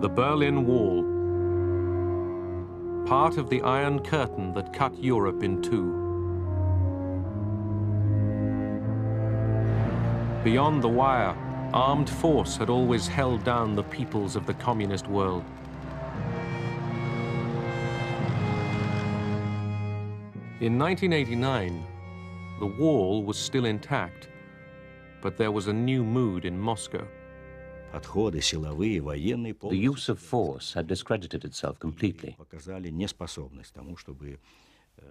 The Berlin Wall, part of the Iron Curtain that cut Europe in two. Beyond the wire, armed force had always held down the peoples of the communist world. In 1989, the wall was still intact, but there was a new mood in Moscow. The use of force had discredited itself completely.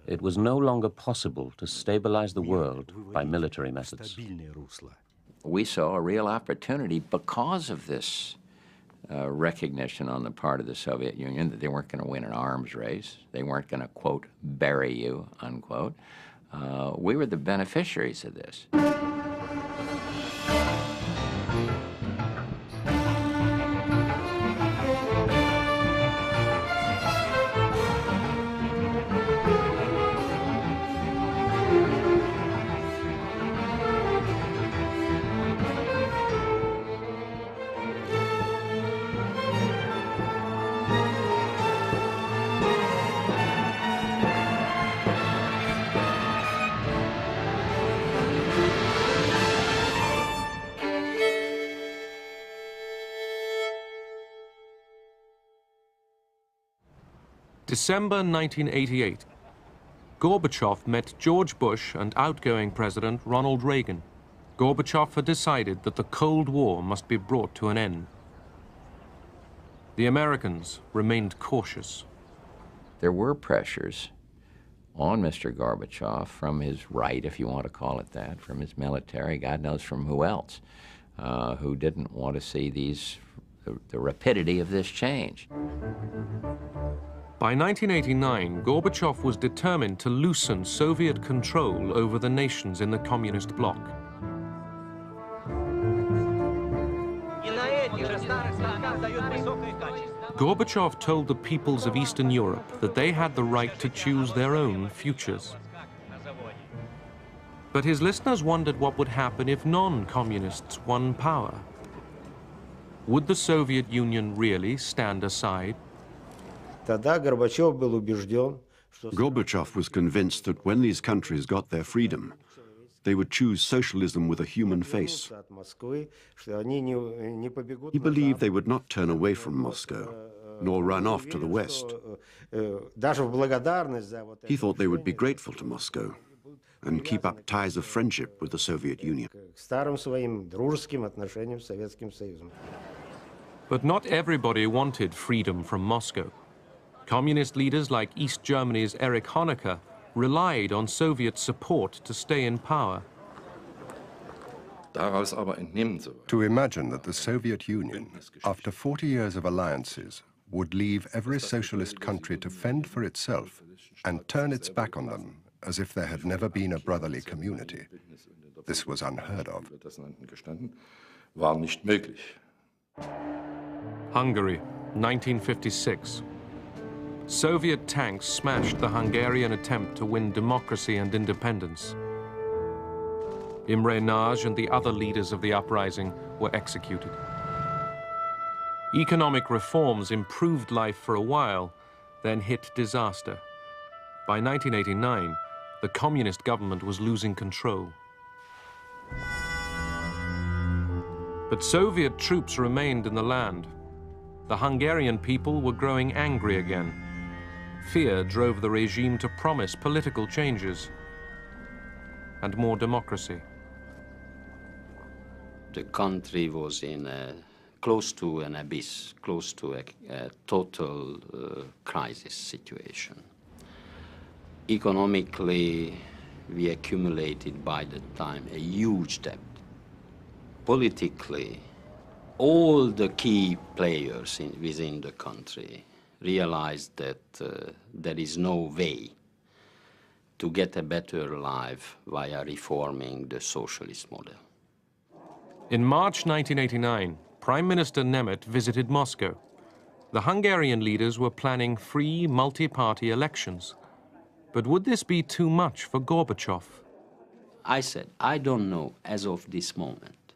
It was no longer possible to stabilize the world by military methods. We saw a real opportunity because of this recognition on the part of the Soviet Union that they weren't going to win an arms race. They weren't going to, quote, bury you, unquote. We were the beneficiaries of this. December 1988. Gorbachev met George Bush and outgoing President Ronald Reagan. Gorbachev had decided that the Cold War must be brought to an end. The Americans remained cautious. There were pressures on Mr. Gorbachev from his right, if you want to call it that, from his military, God knows from who else, who didn't want to see the rapidity of this change. By 1989, Gorbachev was determined to loosen Soviet control over the nations in the communist bloc. Gorbachev told the peoples of Eastern Europe that they had the right to choose their own futures. But his listeners wondered what would happen if non-communists won power. Would the Soviet Union really stand aside? Gorbachev was convinced that when these countries got their freedom, they would choose socialism with a human face. He believed they would not turn away from Moscow, nor run off to the West. He thought they would be grateful to Moscow and keep up ties of friendship with the Soviet Union. But not everybody wanted freedom from Moscow. Communist leaders like East Germany's Erich Honecker relied on Soviet support to stay in power. To imagine that the Soviet Union, after 40 years of alliances, would leave every socialist country to fend for itself and turn its back on them as if there had never been a brotherly community. This was unheard of. Hungary, 1956. Soviet tanks smashed the Hungarian attempt to win democracy and independence. Imre Nagy and the other leaders of the uprising were executed. Economic reforms improved life for a while, then hit disaster. By 1989, the communist government was losing control. But Soviet troops remained in the land. The Hungarian people were growing angry again. Fear drove the regime to promise political changes and more democracy. The country was close to an abyss, close to a total crisis situation. Economically, we accumulated by the time a huge debt. Politically, all the key players within the country realized that there is no way to get a better life via reforming the socialist model. In March 1989, Prime Minister Nemeth visited Moscow. The Hungarian leaders were planning free, multi-party elections. But would this be too much for Gorbachev? I said, I don't know as of this moment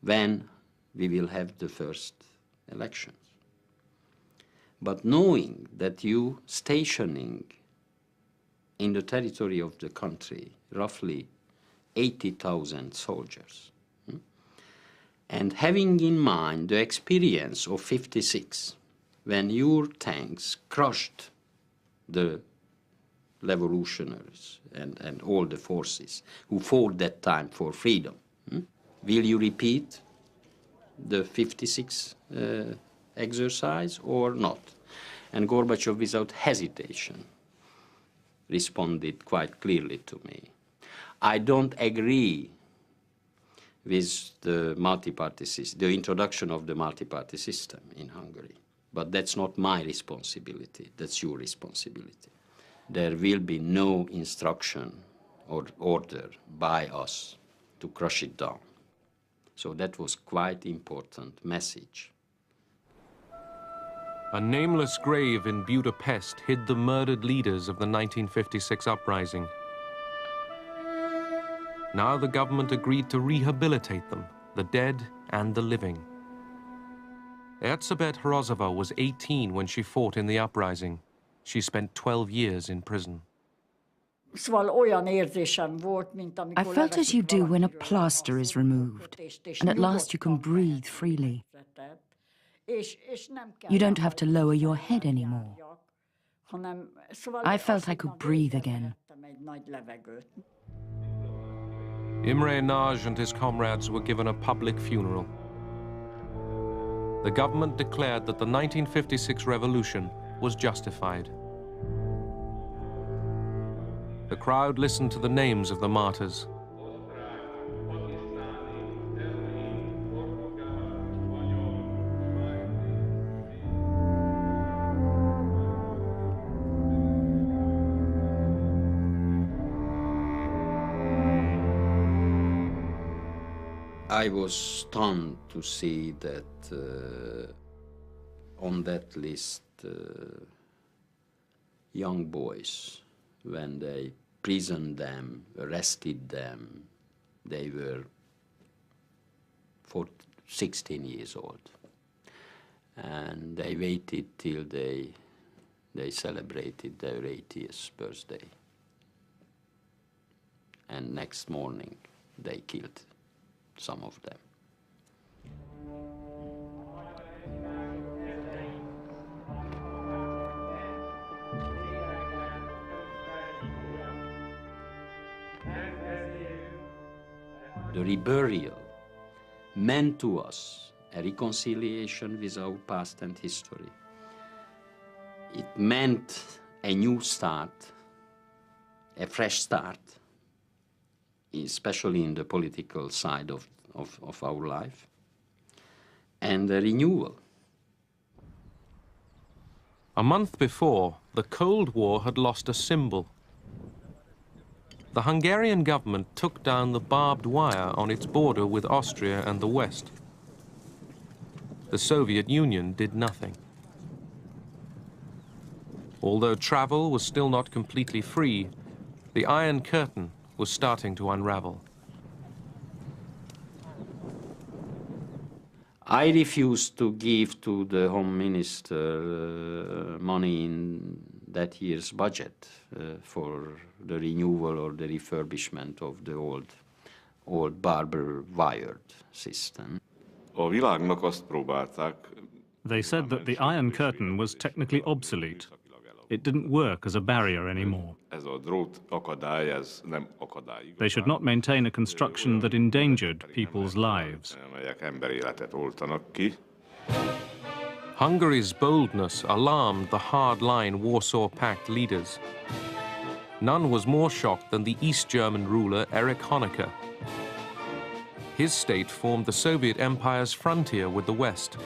when we will have the first elections. But knowing that you stationing in the territory of the country roughly 80,000 soldiers, and having in mind the experience of '56, when your tanks crushed the revolutionaries and all the forces who fought that time for freedom, will you repeat the '56 exercise or not? And Gorbachev, without hesitation, responded quite clearly to me. I don't agree with the multi-party system, the introduction of the multi-party system in Hungary. But that's not my responsibility, that's your responsibility. There will be no instruction or order by us to crush it down. So that was quite important message. A nameless grave in Budapest hid the murdered leaders of the 1956 uprising. Now the government agreed to rehabilitate them, the dead and the living. Erzsébet Hrozova was 18 when she fought in the uprising. She spent 12 years in prison. I felt as you do when a plaster is removed, and at last you can breathe freely. You don't have to lower your head anymore. I felt I could breathe again. Imre Nagy and his comrades were given a public funeral. The government declared that the 1956 revolution was justified. The crowd listened to the names of the martyrs. I was stunned to see that on that list, young boys, when they prisoned them, arrested them, they were 16 years old. And they waited till they celebrated their 80th birthday. And next morning, they killed some of them. The reburial meant to us a reconciliation with our past and history. It meant a new start, a fresh start, especially in the political side of our life, and a renewal. A month before, the Cold War had lost a symbol. The Hungarian government took down the barbed wire on its border with Austria and the West. The Soviet Union did nothing. Although travel was still not completely free, the Iron Curtain was starting to unravel. I refused to give to the Home Minister money in that year's budget for the renewal or the refurbishment of the old barber wired system. They said that the Iron Curtain was technically obsolete. It didn't work as a barrier anymore. They should not maintain a construction that endangered people's lives. Hungary's boldness alarmed the hard-line Warsaw Pact leaders. None was more shocked than the East German ruler Erich Honecker. His state formed the Soviet Empire's frontier with the West.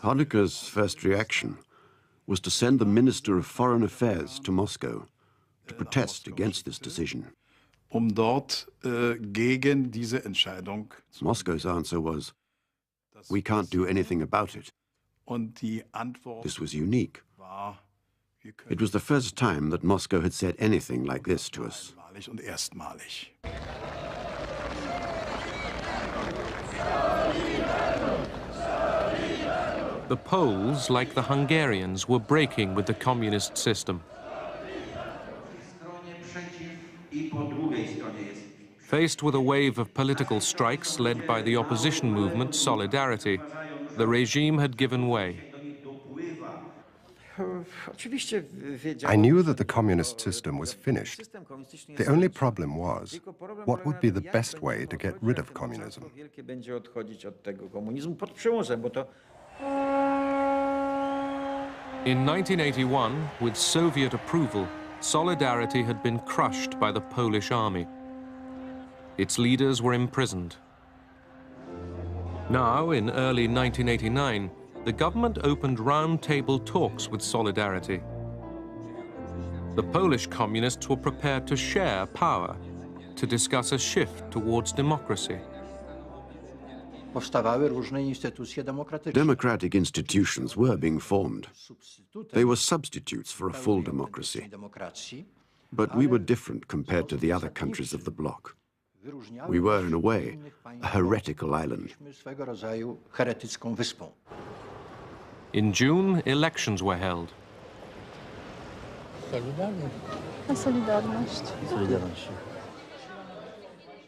Honecker's first reaction was to send the Minister of Foreign Affairs to Moscow to protest against this decision. Moscow's answer was, "We can't do anything about it." This was unique. It was the first time that Moscow had said anything like this to us. The Poles, like the Hungarians, were breaking with the communist system. Faced with a wave of political strikes led by the opposition movement Solidarity, the regime had given way. I knew that the communist system was finished. The only problem was, what would be the best way to get rid of communism? In 1981, with Soviet approval, Solidarity had been crushed by the Polish army. Its leaders were imprisoned. Now, in early 1989, the government opened round-table talks with Solidarity. The Polish communists were prepared to share power, to discuss a shift towards democracy. Democratic institutions were being formed. They were substitutes for a full democracy. But we were different compared to the other countries of the bloc. We were, in a way, a heretical island. In June, elections were held.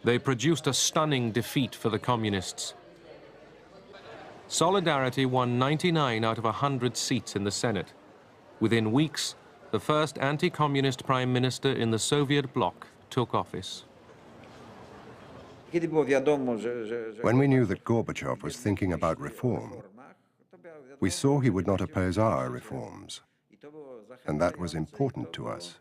They produced a stunning defeat for the communists. Solidarity won 99 out of 100 seats in the Senate. Within weeks, the first anti-communist prime minister in the Soviet bloc took office. When we knew that Gorbachev was thinking about reform, we saw he would not oppose our reforms, and that was important to us.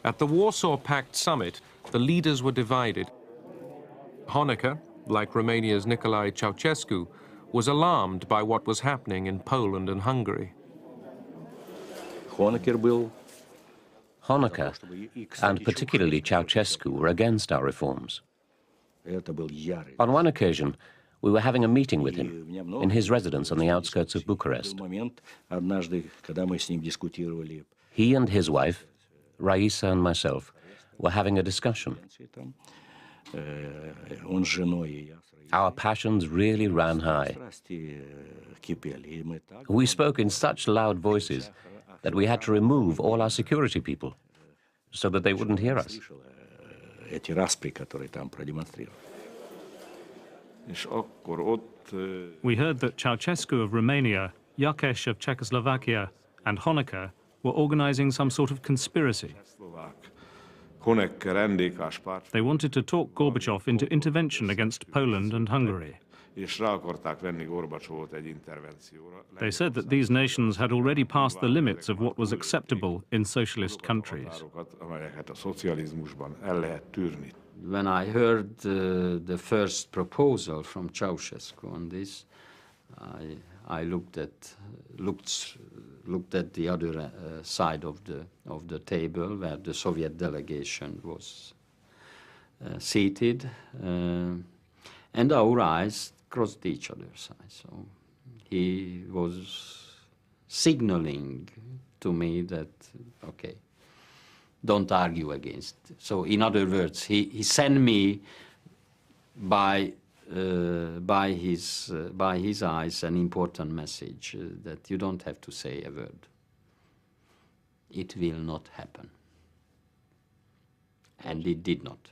At the Warsaw Pact summit, the leaders were divided. Honecker, like Romania's Nicolae Ceausescu, was alarmed by what was happening in Poland and Hungary. Honecker, and particularly Ceausescu, were against our reforms. On one occasion, we were having a meeting with him in his residence on the outskirts of Bucharest. He and his wife, Raisa, and myself were having a discussion. Our passions really ran high. We spoke in such loud voices that we had to remove all our security people so that they wouldn't hear us. We heard that Ceausescu of Romania, Jakeš of Czechoslovakia, and Honecker were organizing some sort of conspiracy. They wanted to talk Gorbachev into intervention against Poland and Hungary. They said that these nations had already passed the limits of what was acceptable in socialist countries. When I heard the first proposal from Ceausescu on this, I looked at the other side of the table where the Soviet delegation was seated, and our eyes crossed each other's eyes. So he was signaling to me that, okay, don't argue against. So in other words, he sent me by his eyes an important message that you don't have to say a word. It will not happen. And it did not.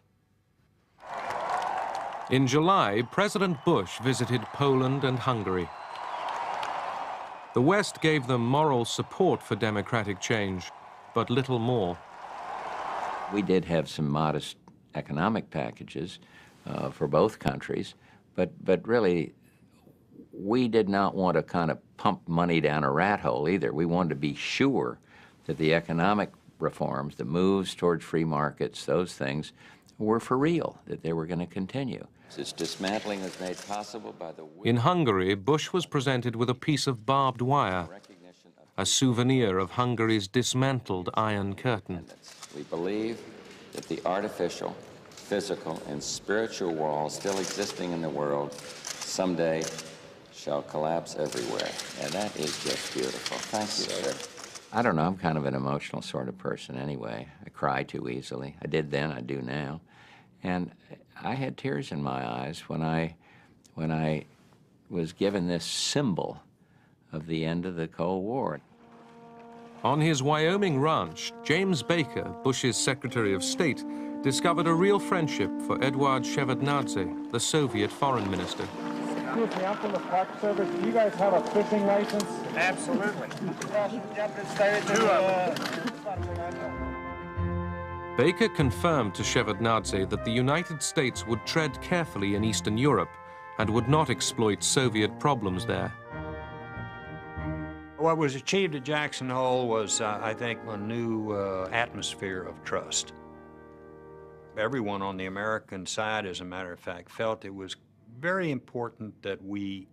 In July, President Bush visited Poland and Hungary. The West gave them moral support for democratic change, but little more. We did have some modest economic packages for both countries, but really, we did not want to kind of pump money down a rat hole either. We wanted to be sure that the economic reforms, the moves towards free markets, those things, were for real, that they were going to continue. This dismantling was made possible by the... In Hungary, Bush was presented with a piece of barbed wire, a souvenir of Hungary's dismantled Iron Curtain. We believe that the artificial, physical, and spiritual walls still existing in the world someday shall collapse everywhere. And that is just beautiful. Thank you, sir. I don't know, I'm kind of an emotional sort of person anyway. I cry too easily. I did then, I do now. And I had tears in my eyes when I was given this symbol of the end of the Cold War. On his Wyoming ranch, James Baker, Bush's Secretary of State, discovered a real friendship for Eduard Shevardnadze, the Soviet foreign minister. Excuse me, I'm from the Park Service. Do you guys have a fishing license? Absolutely. Baker confirmed to Shevardnadze that the United States would tread carefully in Eastern Europe and would not exploit Soviet problems there. What was achieved at Jackson Hole was, I think, a new atmosphere of trust. Everyone on the American side, as a matter of fact, felt it was very important that we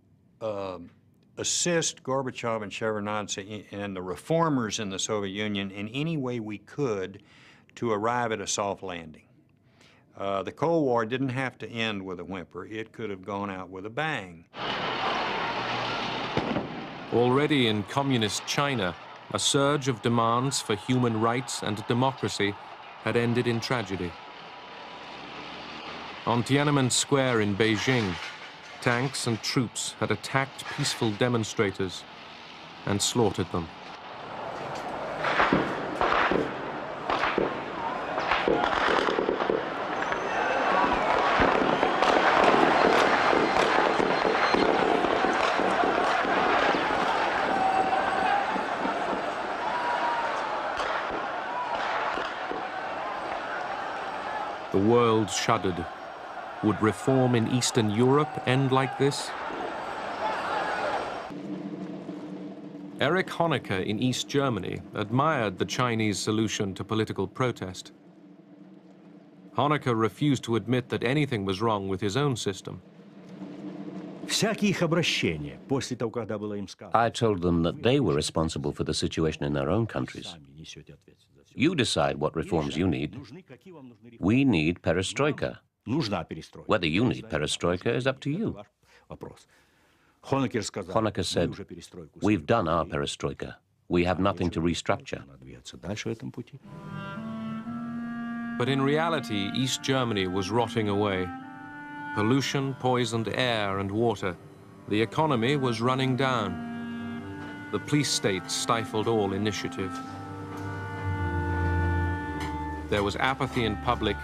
assist Gorbachev and Shevardnadze and the reformers in the Soviet Union in any way we could to arrive at a soft landing. The Cold War didn't have to end with a whimper. It could have gone out with a bang. Already in communist China, a surge of demands for human rights and democracy had ended in tragedy. On Tiananmen Square in Beijing, tanks and troops had attacked peaceful demonstrators and slaughtered them. The world shuddered. Would reform in Eastern Europe end like this? Erich Honecker in East Germany admired the Chinese solution to political protest. Honecker refused to admit that anything was wrong with his own system. I told them that they were responsible for the situation in their own countries. You decide what reforms you need. We need perestroika. Whether you need perestroika is up to you. Honecker said, we've done our perestroika. We have nothing to restructure. But in reality, East Germany was rotting away. Pollution poisoned air and water. The economy was running down. The police state stifled all initiative. There was apathy in public,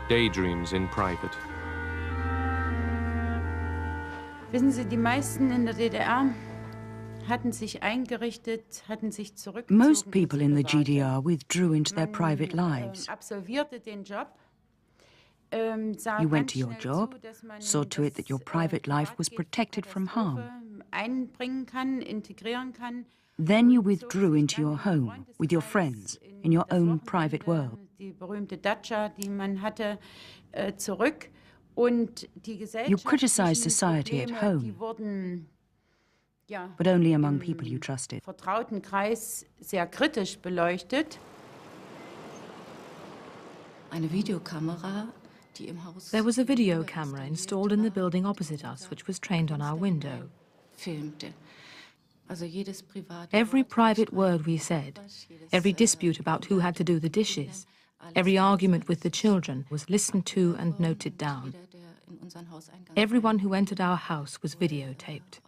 daydreams in private. Wissen Sie, die meisten in der DDR hatten sich eingerichtet, hatten sich zurückgezogen. Most people in the GDR withdrew into their private lives. Absolvierte den Job. You went to your job, saw to it that your private life was protected from harm. Einbringen kann, integrieren kann. Then you withdrew into your home, with your friends, in your own private world. Die berühmte Datscha, die man hatte, zurück. Und die you criticized society at home, but only among people you trusted. Vertrauten Kreis sehr kritisch beleuchtet. Eine Videokamera. There was a video camera installed in the building opposite us, which was trained on our window. Every private word we said, every dispute about who had to do the dishes, every argument with the children was listened to and noted down. Everyone who entered our house was videotaped.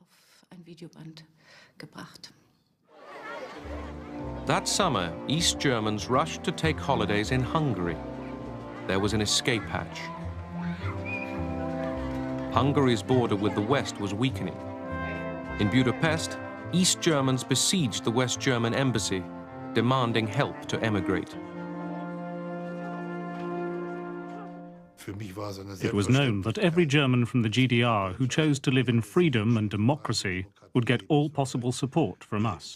That summer, East Germans rushed to take holidays in Hungary. There was an escape hatch. Hungary's border with the West was weakening. In Budapest, East Germans besieged the West German embassy, demanding help to emigrate. It was known that every German from the GDR who chose to live in freedom and democracy would get all possible support from us.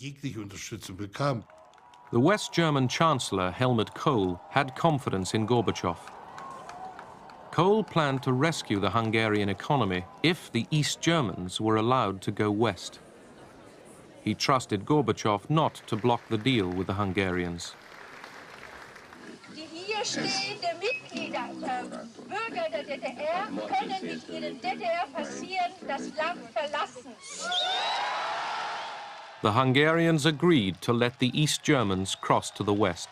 The West German Chancellor, Helmut Kohl, had confidence in Gorbachev. Kohl planned to rescue the Hungarian economy if the East Germans were allowed to go west. He trusted Gorbachev not to block the deal with the Hungarians. Die hier stehenden Mitglieder, Bürger der DDR, können mit ihnen DDR passieren, das Land verlassen. The Hungarians agreed to let the East Germans cross to the west.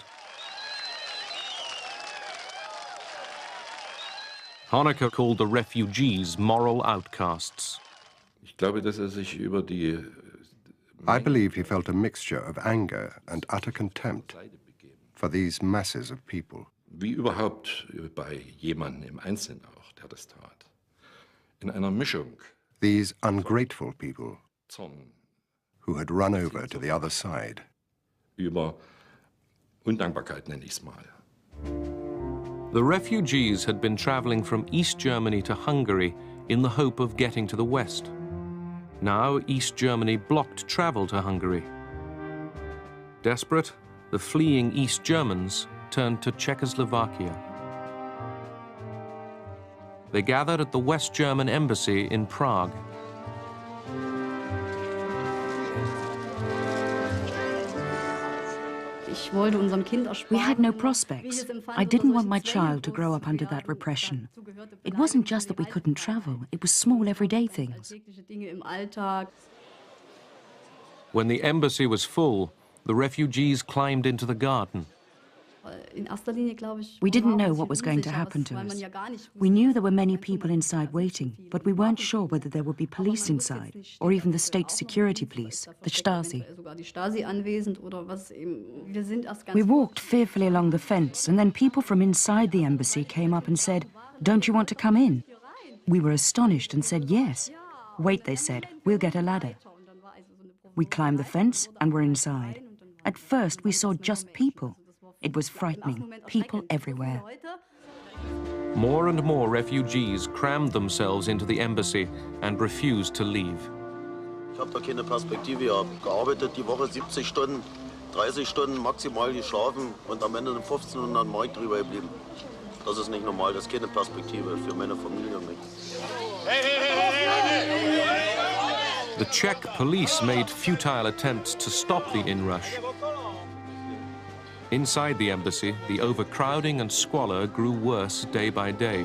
Honecker called the refugees moral outcasts. I believe he felt a mixture of anger and utter contempt for these masses of people. Wie überhaupt bei jemandem im Einzelnen auch, der das tat. In einer Mischung. These ungrateful people who had run over to the other side. Über Undankbarkeit nenne ich es mal. The refugees had been traveling from East Germany to Hungary in the hope of getting to the west. Now East Germany blocked travel to Hungary. Desperate, the fleeing East Germans turned to Czechoslovakia. They gathered at the West German embassy in Prague. We had no prospects. I didn't want my child to grow up under that repression. It wasn't just that we couldn't travel, it was small everyday things. When the embassy was full, the refugees climbed into the garden. We didn't know what was going to happen to us. We knew there were many people inside waiting, but we weren't sure whether there would be police inside, or even the state security police, the Stasi. We walked fearfully along the fence, and then people from inside the embassy came up and said, "Don't you want to come in?" We were astonished and said, "Yes." "Wait," they said, "we'll get a ladder." We climbed the fence and were inside. At first, we saw just people. It was frightening, people everywhere. More and more refugees crammed themselves into the embassy and refused to leave. Ich habe da keine Perspektive gehabt. Gearbeitet die Woche 70 Stunden, 30 Stunden maximal geschlafen und am Ende 1500 Mark drüber geblieben. Das ist nicht normal, das ist keine Perspektive für meine Familie und mich. The Czech police made futile attempts to stop the inrush. Inside the embassy, the overcrowding and squalor grew worse day by day.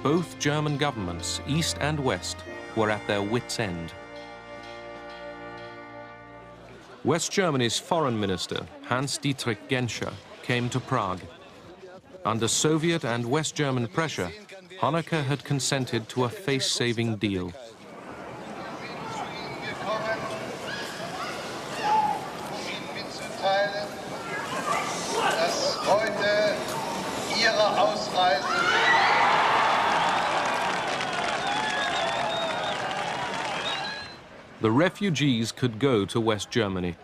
Both German governments, East and West, were at their wits' end. West Germany's foreign minister, Hans-Dietrich Genscher, came to Prague. Under Soviet and West German pressure, Honecker had consented to a face-saving deal. The refugees could go to West Germany,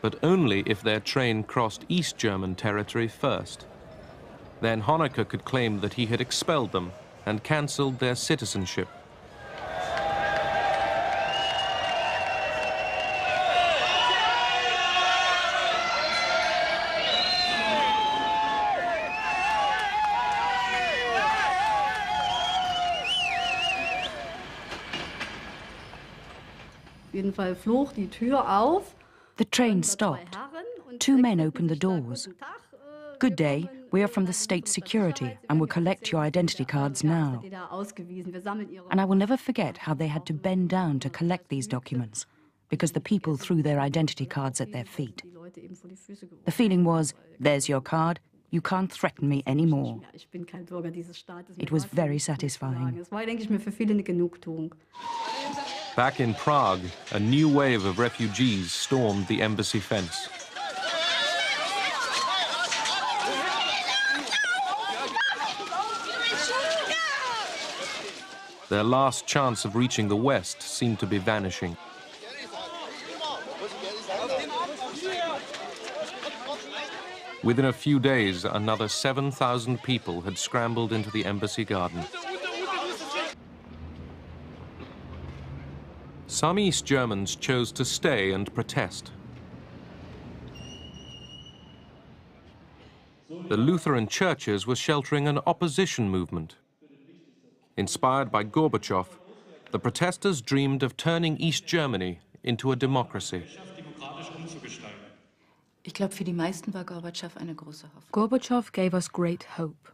but only if their train crossed East German territory first. Then Honecker could claim that he had expelled them and cancelled their citizenship. The train stopped. Two men opened the doors. "Good day, we are from the state security and will collect your identity cards now." And I will never forget how they had to bend down to collect these documents, because the people threw their identity cards at their feet. The feeling was, there's your card, you can't threaten me anymore. It was very satisfying. Back in Prague, a new wave of refugees stormed the embassy fence. Their last chance of reaching the West seemed to be vanishing. Within a few days, another 7,000 people had scrambled into the embassy garden. Some East Germans chose to stay and protest. The Lutheran churches were sheltering an opposition movement. Inspired by Gorbachev, the protesters dreamed of turning East Germany into a democracy. Ich glaube, für die meisten war Gorbatschow eine große Hoffnung. Gorbachev gave us great hope.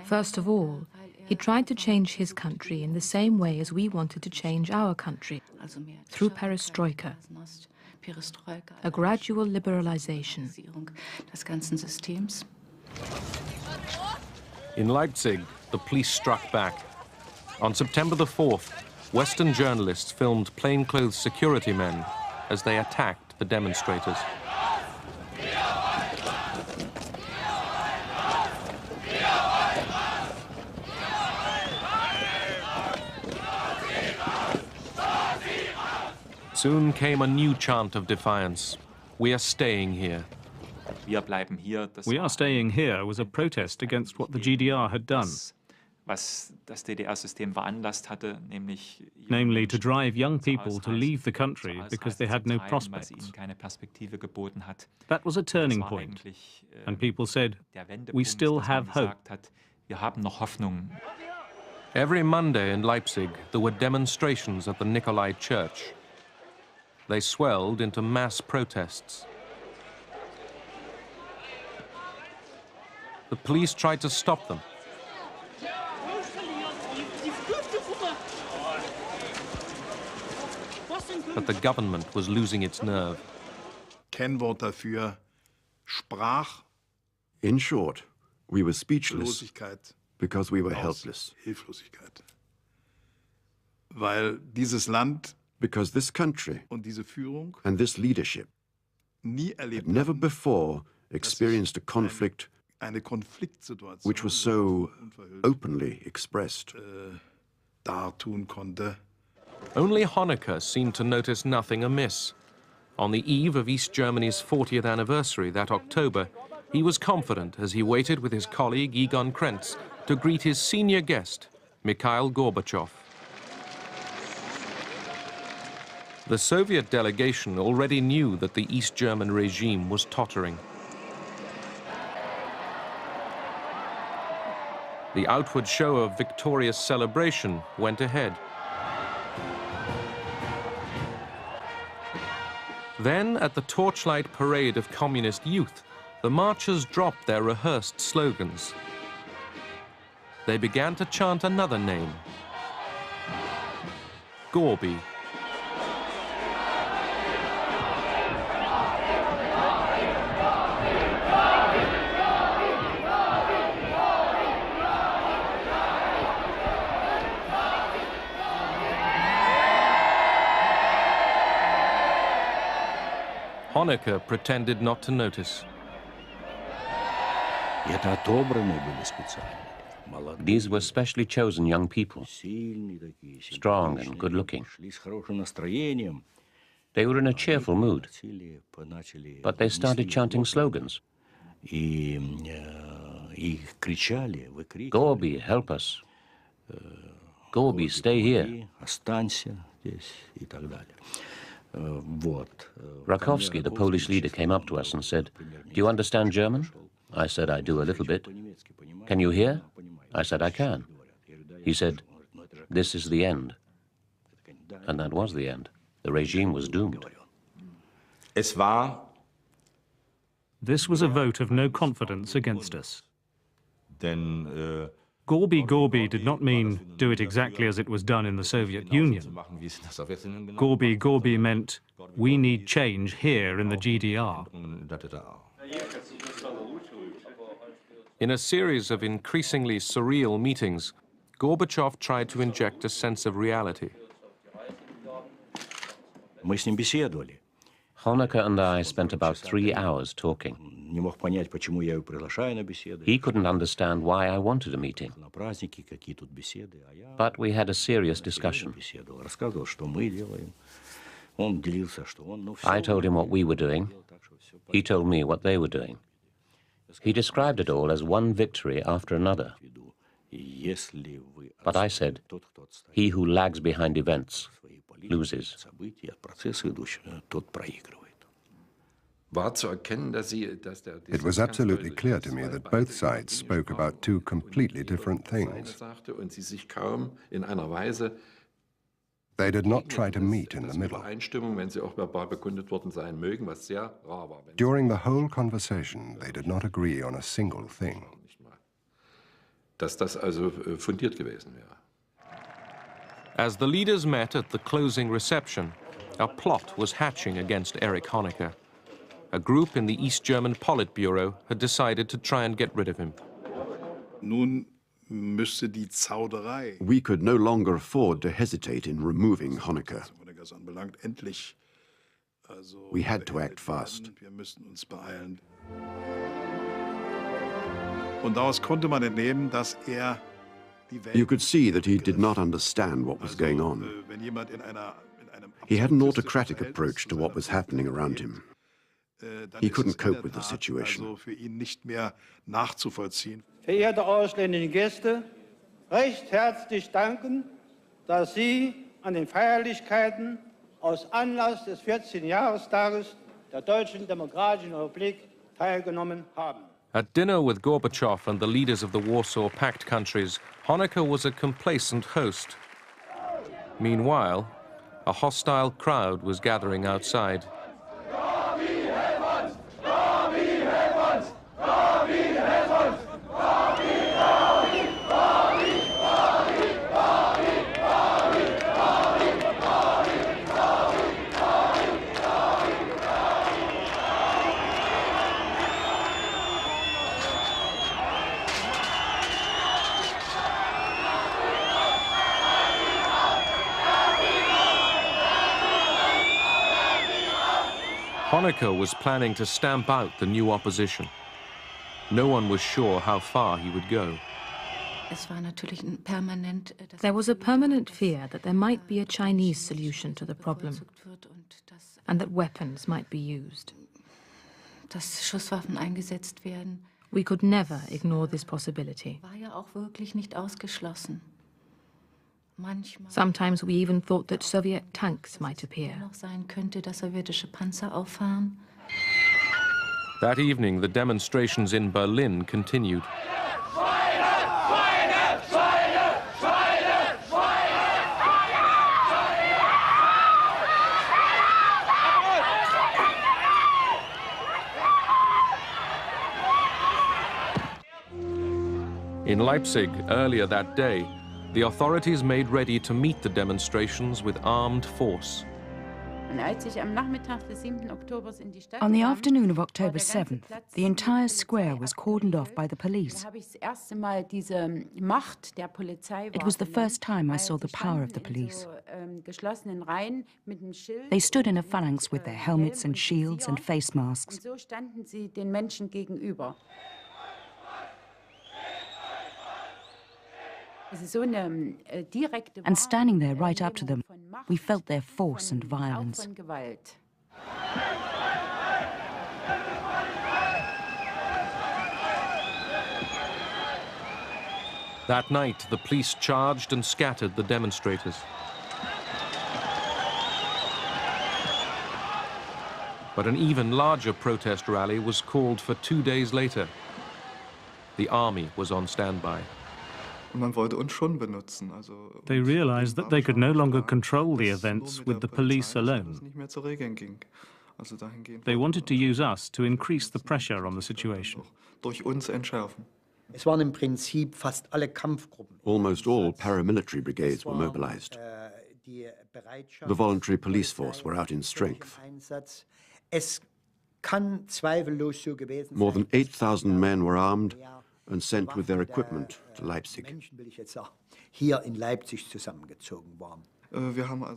First of all, he tried to change his country in the same way as we wanted to change our country, through perestroika, a gradual liberalization. In Leipzig, the police struck back. On September the 4th, Western journalists filmed plainclothes security men as they attacked the demonstrators. Soon came a new chant of defiance. We are staying here. We are staying here was a protest against what the GDR had done, namely to drive young people to leave the country because they had no prospects. That was a turning point, and people said, we still have hope. Every Monday in Leipzig, there were demonstrations at the Nikolai Church. They swelled into mass protests. The police tried to stop them. But the government was losing its nerve. Kennwort dafür, Sprach. In short, we were speechless because we were helpless. Hilflosigkeit. Weil dieses Land because this country und diese Führung and this leadership had never before experienced a conflict which was so openly expressed. Dartun konnte. Only Honecker seemed to notice nothing amiss. On the eve of East Germany's 40th anniversary that October, he was confident as he waited with his colleague Egon Krenz to greet his senior guest, Mikhail Gorbachev. The Soviet delegation already knew that the East German regime was tottering. The outward show of victorious celebration went ahead. Then, at the torchlight parade of communist youth, the marchers dropped their rehearsed slogans. They began to chant another name, Gorby. Honecker pretended not to notice. These were specially chosen young people, strong and good-looking. They were in a cheerful mood, but they started chanting slogans. Gorby, help us. Gorby, stay here. Rakowski, the Polish leader, came up to us and said, "Do you understand German?" I said, "I do a little bit." "Can you hear?" I said, "I can." He said, "This is the end." And that was the end. The regime was doomed. This was a vote of no confidence against us. Gorby Gorby did not mean do it exactly as it was done in the Soviet Union. Gorby Gorby meant we need change here in the GDR. In a series of increasingly surreal meetings, Gorbachev tried to inject a sense of reality. Honecker and I spent about 3 hours talking. He couldn't understand why I wanted a meeting. But we had a serious discussion. I told him what we were doing. He told me what they were doing. He described it all as one victory after another. But I said, he who lags behind events loses. It was absolutely clear to me that both sides spoke about two completely different things. They did not try to meet in the middle. During the whole conversation, they did not agree on a single thing. dass das also fundiert gewesen wäre. As the leaders met at the closing reception, a plot was hatching against Erich Honecker. A group in the East German Politburo had decided to try and get rid of him. Nun müsste die Zauderei, We could no longer afford to hesitate in removing Honecker. was Honeckers anbelangt, endlich We had to act fast. Wir müssen uns beeilen. Und daraus konnte man entnehmen, dass die Welt, You could see that he did not understand what was going on. wenn jemand in einem He had an autocratic approach to what was happening around him. dann He ist es couldn't in cope der with the Tat situation. Also für ihn nicht mehr nachzuvollziehen. Verehrte ausländische Gäste, recht herzlich danken, dass Sie an den Feierlichkeiten aus Anlass des 14. Jahrestages der Deutschen Demokratischen Republik teilgenommen haben. At dinner with Gorbachev and the leaders of the Warsaw Pact countries, Honecker was a complacent host. Meanwhile, a hostile crowd was gathering outside. Honecker was planning to stamp out the new opposition. No one was sure how far he would go. There was a permanent fear that there might be a Chinese solution to the problem and that weapons might be used. We could never ignore this possibility. Sometimes we even thought that Soviet tanks might appear. That evening, the demonstrations in Berlin continued. In Leipzig, earlier that day, the authorities made ready to meet the demonstrations with armed force. On the afternoon of October 7th, the entire square was cordoned off by the police. It was the first time I saw the power of the police. They stood in a phalanx with their helmets and shields and face masks. And standing there right up to them, we felt their force and violence. That night, the police charged and scattered the demonstrators. But an even larger protest rally was called for 2 days later. The army was on standby. They realized that they could no longer control the events with the police alone. They wanted to use us to increase the pressure on the situation. Almost all paramilitary brigades were mobilized. The voluntary police force were out in strength. More than 8,000 men were armed and sent with their equipment to Leipzig.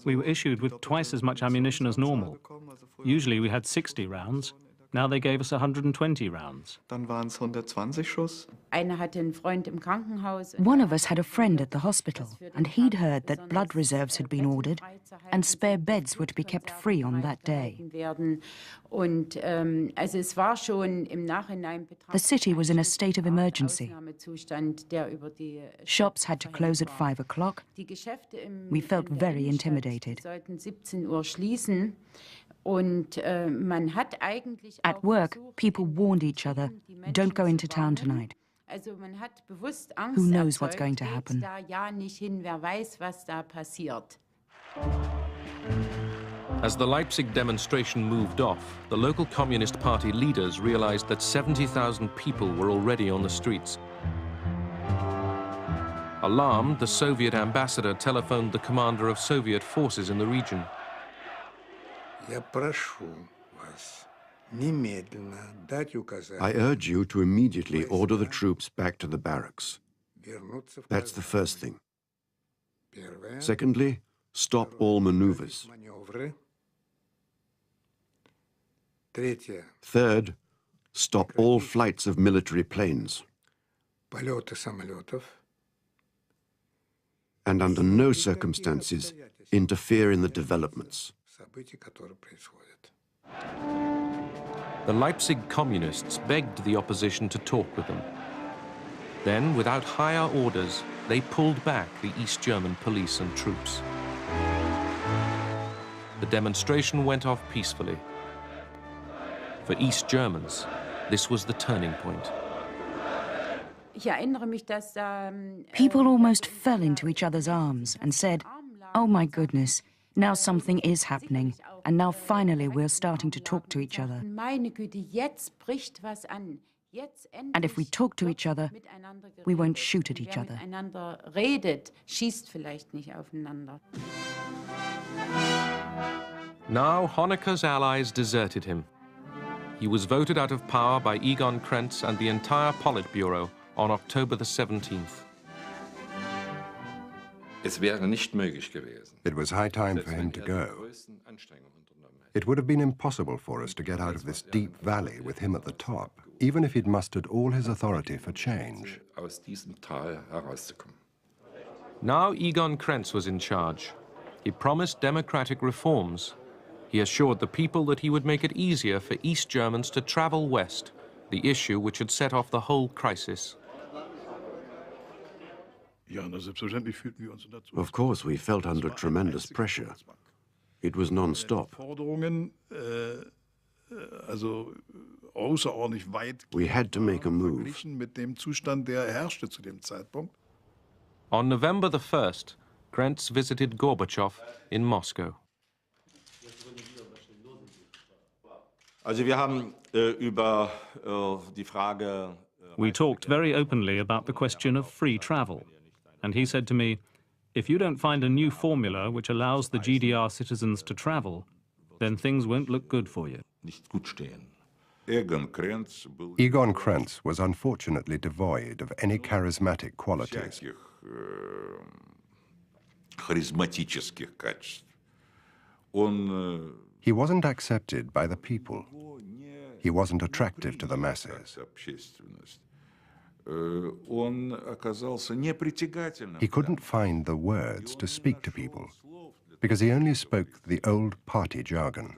We were issued with twice as much ammunition as normal. Usually we had 60 rounds. Now they gave us 120 rounds. One of us had a friend at the hospital, and he'd heard that blood reserves had been ordered, and spare beds were to be kept free on that day. The city was in a state of emergency. Shops had to close at 5 o'clock. We felt very intimidated. At work, people warned each other, don't go into town tonight. Who knows what's going to happen? As the Leipzig demonstration moved off, the local Communist Party leaders realized that 70,000 people were already on the streets. Alarmed, the Soviet ambassador telephoned the commander of Soviet forces in the region. I urge you to immediately order the troops back to the barracks. That's the first thing. Secondly, stop all maneuvers. Third, stop all flights of military planes. And under no circumstances interfere in the developments. The Leipzig communists begged the opposition to talk with them. Then, without higher orders, they pulled back the East German police and troops. The demonstration went off peacefully. For East Germans, this was the turning point. People almost fell into each other's arms and said, "Oh my goodness, now something is happening, and now finally we're starting to talk to each other. And if we talk to each other, we won't shoot at each other." Now Honecker's allies deserted him. He was voted out of power by Egon Krenz and the entire Politburo on October the 17th. It was high time for him to go. It would have been impossible for us to get out of this deep valley with him at the top, even if he'd mustered all his authority for change. Now Egon Krenz was in charge. He promised democratic reforms. He assured the people that he would make it easier for East Germans to travel west, the issue which had set off the whole crisis. Of course, we felt under tremendous pressure. It was non-stop. We had to make a move. On November the 1st, Krenz visited Gorbachev in Moscow. We talked very openly about the question of free travel. And he said to me, "If you don't find a new formula which allows the GDR citizens to travel, then things won't look good for you." Egon Krenz was unfortunately devoid of any charismatic qualities. He wasn't accepted by the people. He wasn't attractive to the masses. He couldn't find the words to speak to people because he only spoke the old party jargon.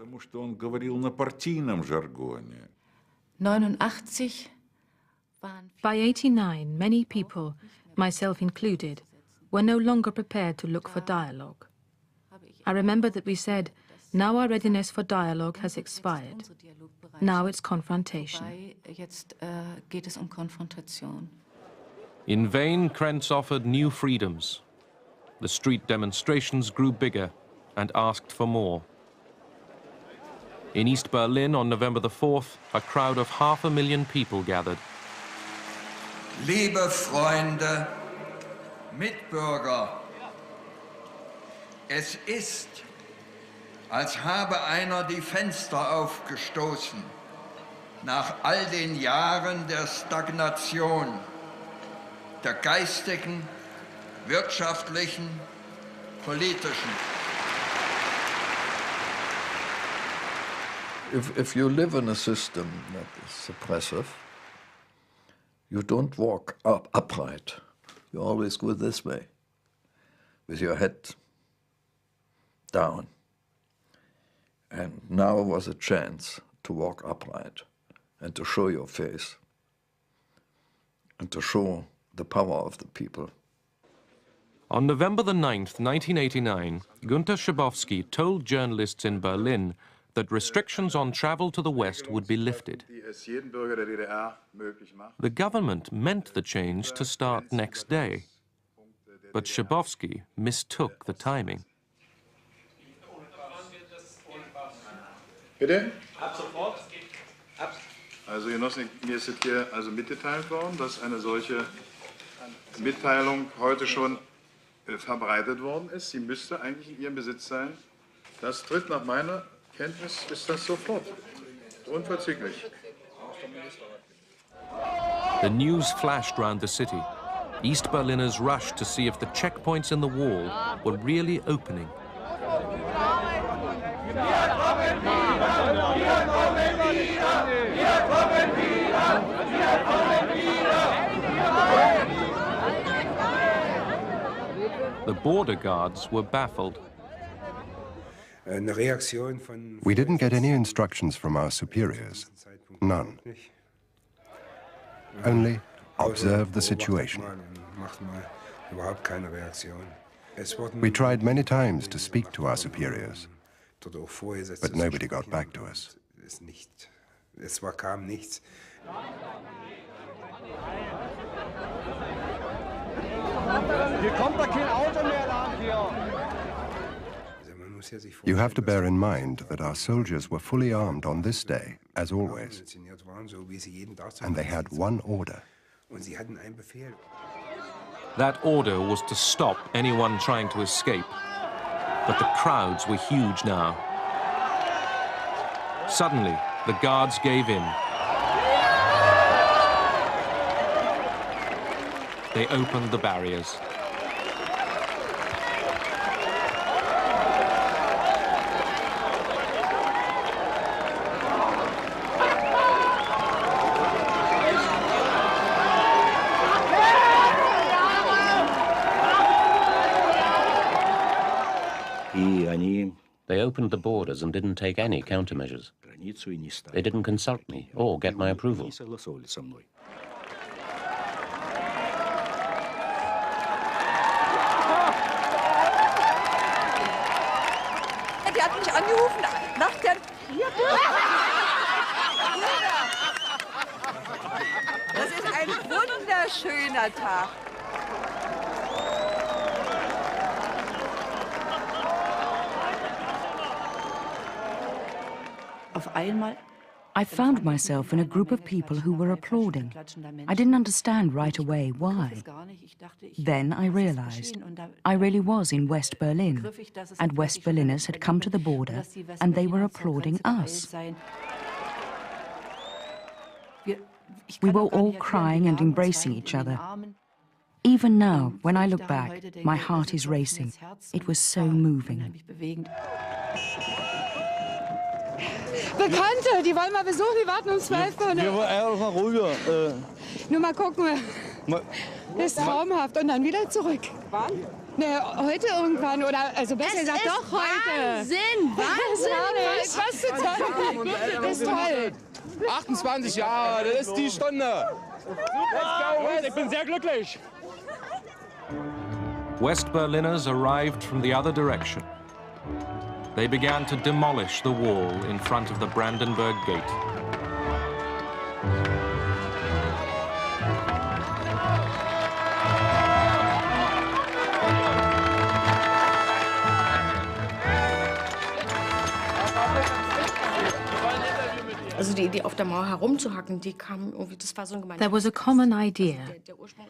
By 89, many people, myself included, were no longer prepared to look for dialogue. I remember that we said, now our readiness for dialogue has expired. Now it's confrontation. In vain, Krenz offered new freedoms. The street demonstrations grew bigger and asked for more. In East Berlin on November the 4th, a crowd of 500,000 people gathered. Liebe Freunde, Mitbürger, es ist, als habe einer die Fenster aufgestoßen, nach all den Jahren der Stagnation, der geistigen, wirtschaftlichen, politischen. If you live in a system that is suppressive, you don't walk upright. You always go this way, with your head down. And now was a chance to walk upright and to show your face and to show the power of the people. On November the 9th, 1989, Günter Schabowski told journalists in Berlin that restrictions on travel to the West would be lifted. The government meant the change to start next day, but Schabowski mistook the timing. Bitte? Ab sofort. Also Genossen, mir ist hier also mitgeteilt worden, dass eine solche Mitteilung heute schon verbreitet worden ist. Sie müsste eigentlich in Ihrem Besitz sein. Das tritt nach meiner Kenntnis, ist das sofort. Unverzüglich. The news flashed round the city. East Berliners rushed to see if the checkpoints in the wall were really opening. The border guards were baffled. We didn't get any instructions from our superiors. None. Only observe the situation. We tried many times to speak to our superiors, but nobody got back to us. You have to bear in mind that our soldiers were fully armed on this day, as always, and they had one order. That order was to stop anyone trying to escape. But the crowds were huge now. Suddenly, the guards gave in. They opened the barriers. They opened the borders and didn't take any countermeasures. They didn't consult me or get my approval. Die hat mich angerufen nach der... Das ist ein wunderschöner Tag. I found myself in a group of people who were applauding. I didn't understand right away why. Then I realized I really was in West Berlin, and West Berliners had come to the border and they were applauding us. We were all crying and embracing each other. Even now, when I look back, my heart is racing. It was so moving. Bekannte, die wollen wir besuchen, die warten um 12 Uhr. Wir wollen einfach mal rüber. Nur mal gucken. Das ist traumhaft. Und dann wieder zurück. Wann? Ne, heute irgendwann. Oder, also besser gesagt, doch heute. Wahnsinn! Wahnsinn! Was für toll. Das ist toll. 28 Jahre, das ist die Stunde. Ich bin sehr glücklich. West Berliners arrived from the other direction. They began to demolish the wall in front of the Brandenburg Gate. Also die Idee, auf der Mauer herumzuhacken, die kam irgendwie, das war so ein There was a common idea.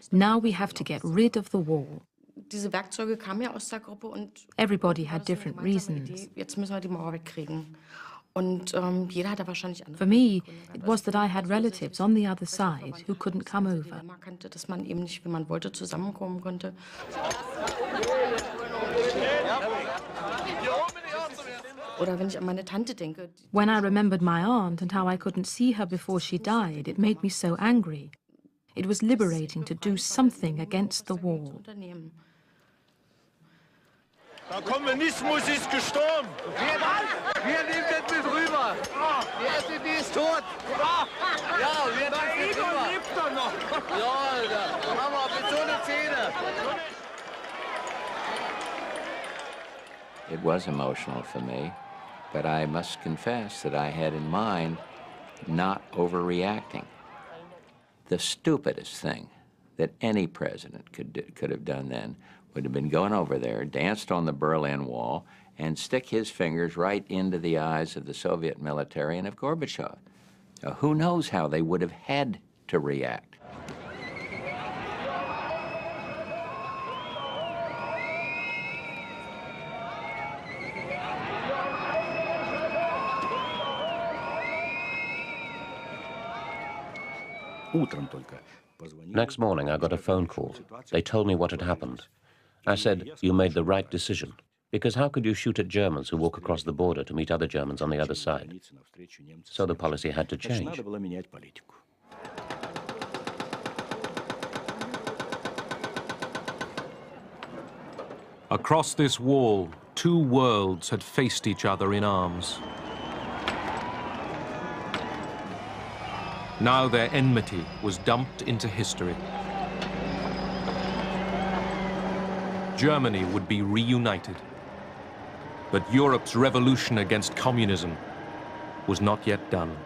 Now we have to get rid of the wall. Diese Werkzeuge kamen ja aus der Gruppe und everybody had different reasons. Jetzt müssen wir die Mauer wegkriegen. Und jeder hatte wahrscheinlich andere. For me, it was that I had relatives on the other side who couldn't come over. Man kannte, dass man eben nicht, wenn man wollte, zusammenkommen konnte. Oder wenn ich an meine Tante denke. When I remembered my aunt and how I couldn't see her before she died, it made me so angry. It was liberating to do something against the wall. Der Kommunismus ist gestorben. Wir nehmen das mit rüber. Die SPD ist tot. Ja, wir nehmen das mit rüber. Lebt doch noch. Ja, da haben wir mit so eine Zähne. It was emotional for me, but I must confess that I had in mind not overreacting. The stupidest thing that any president could have done then would have been going over there, danced on the Berlin Wall, and stick his fingers right into the eyes of the Soviet military and of Gorbachev. Now, who knows how they would have had to react. Next morning, I got a phone call. They told me what had happened. I said, you made the right decision. Because how could you shoot at Germans who walk across the border to meet other Germans on the other side? So the policy had to change. Across this wall, two worlds had faced each other in arms. Now their enmity was dumped into history. Germany would be reunited. But Europe's revolution against communism was not yet done.